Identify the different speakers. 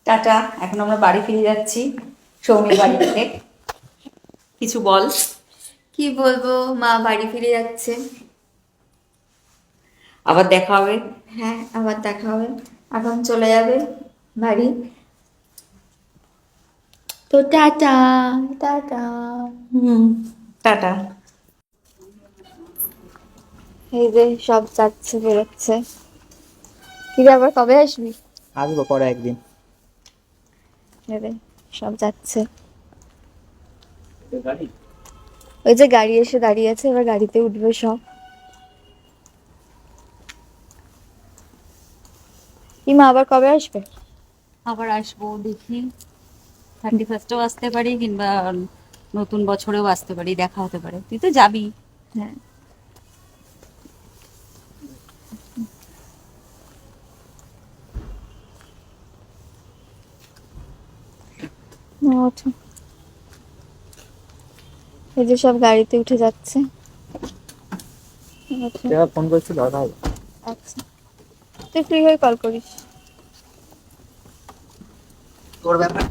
Speaker 1: Tata. এখন আমরা বাড়ি ফিরে যাচ্ছি সৌমির বাড়ি থেকে। কিছু বল।
Speaker 2: কি বলবো, মা বাড়ি ফিরে যাচ্ছে।
Speaker 1: আবার দেখা হবে।
Speaker 2: হ্যাঁ, আবার দেখা হবে। এখন চলে যাবে বাড়ি। তো টাটা। টাটা।
Speaker 1: টাটা।
Speaker 2: এই যে সব যাচ্ছে, বেরোচ্ছে। কি আবার কবে আসবি?
Speaker 3: আসবো পরে একদিন।
Speaker 2: এই যে সব যাচ্ছে। ওই যে গাড়ি এসে দাঁড়িয়ে আছে, এবার গাড়িতে উঠবে সব। কি মা আবার কবে আসবে?
Speaker 1: আবার আসবো, দেখি 31st-এও আসতে পারি, কিংবা নতুন বছরেও আসতে পারি, দেখা হতে পারে। তুই তো যাবি।
Speaker 2: হ্যাঁ। ওঠো। এই যে সব গাড়িতে উঠে যাচ্ছে। ওঠো।
Speaker 3: ফোন করছি, কথা হবে।
Speaker 2: আচ্ছা, তুই ফ্রি হয়ে কল করিস।
Speaker 3: তোর ব্যাপার